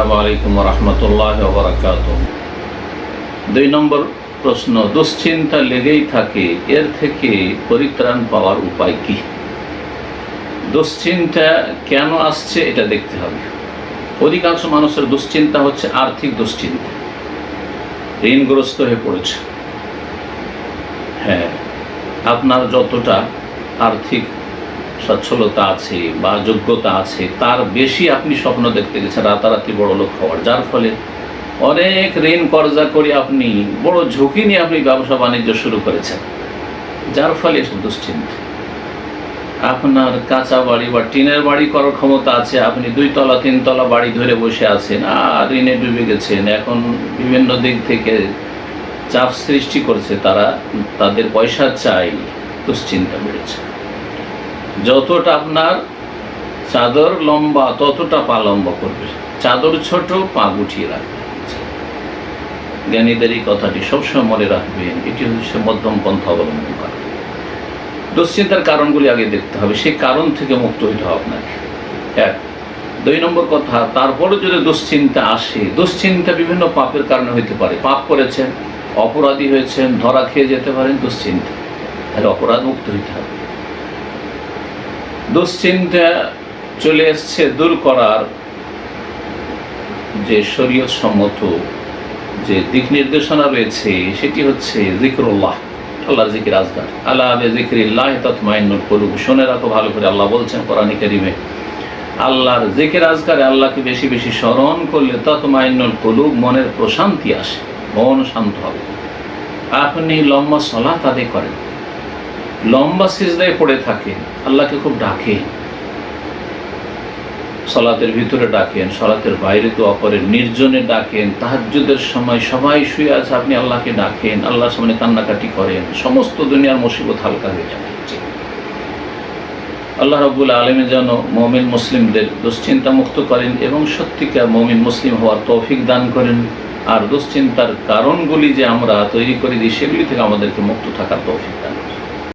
আসসালামু আলাইকুম ওয়া রাহমাতুল্লাহি ওয়া বারাকাতুহু। 2 নম্বর প্রশ্ন, দুশ্চিন্তা লেগেই থাকে, এর থেকে পরিত্রাণ পাওয়ার উপায় কি? দুশ্চিন্তা কেন আসছে এটা দেখতে হবে। অধিকাংশ মানুষের দুশ্চিন্তা হচ্ছে আর্থিক দুশ্চিন্তা, ঋণগ্রস্ত হয়ে পড়েছে। হ্যাঁ, আপনার যতটা আর্থিক সচ্ছলতা আছে বা যোগ্যতা আছে তার বেশি আপনি স্বপ্ন দেখতে গেছেন রাতারাতি বড়লোক হওয়ার, যার ফলে অনেক ঋণ কর্জা করে আপনি বড় ঝুঁকি নিয়ে আপনি ব্যবসা বাণিজ্য শুরু করেছেন, যার ফলে এসব দুশ্চিন্তা। আপনার কাঁচা বাড়ি বা টিনের বাড়ি করার ক্ষমতা আছে, আপনি 2 তলা 3 তলা বাড়ি ধরে বসে আছেন আর ঋণে ডুবে গেছেন। এখন বিভিন্ন দিক থেকে চাপ সৃষ্টি করছে, তাদের পয়সা চাই, দুশ্চিন্তা বেড়েছে। যতটা আপনার চাদর লম্বা ততটা পা লম্বা করবে, চাদর ছোট পা গুটিয়ে রাখবে। জ্ঞানীদের এই কথাটি সবসময় মনে রাখবেন, এটি হচ্ছে মধ্যম পন্থা অবলম্বন করা। দুশ্চিন্তার কারণগুলি আগে দেখতে হবে, সেই কারণ থেকে মুক্ত হইতে হবে আপনাকে। 1 2 নম্বর কথা, তারপরে যদি দুশ্চিন্তা আসে, দুশ্চিন্তা বিভিন্ন পাপের কারণে হইতে পারে। পাপ করেছেন, অপরাধী হয়েছেন, ধরা খেয়ে যেতে পারেন, দুশ্চিন্তা, তাহলে অপরাধ মুক্ত হইতে হবে। দুশ্চিন্তা চলে এসছে দূর করার যে শরীয়ত সম্মত যে দিক নির্দেশনা রয়েছে সেটি হচ্ছে যিকরুল্লাহ, আল্লাহর জিকির আজকার। আলা বিযিকরিল্লাহি তাতমাইন্নুল কুলুব। শুনে রাখো ভালো করে, আল্লাহ বলছেন কোরআনে কারীমে, আল্লাহর জিকির আজকারে, আল্লাহকে বেশি বেশি স্মরণ করলে তাতমাইন্নুল কুলুব, মনের প্রশান্তি আসে, মন শান্ত হবে। আপনি লম্বা সালাত আদায় করেন, লম্বা সিজদায় পড়ে থাকেন, আল্লাহকে খুব ডাকেন, সালাতের ভিতরে ডাকেন, সালাতের বাইরে দোয়া করেন, নির্জনে ডাকেন, তাহাজ্জুদের সময় সবাই শুয়ে আছে আপনি আল্লাহকে ডাকেন, আল্লাহর সামনে কান্নাকাটি করেন, সমস্ত দুনিয়ার মুসিবত হালকা হয়ে যাবে। আল্লাহ রাব্বুল আলামিন যেন মুমিন মুসলিমদের দুশ্চিন্তা মুক্ত করেন এবং সত্যিকার মুমিন মুসলিম হওয়ার তৌফিক দান করেন। আর দুশ্চিন্তার কারণগুলি যে আমরা তৈরি করে দিই সেগুলি থেকে আমাদেরকে মুক্ত থাকার তৌফিক দান করেন।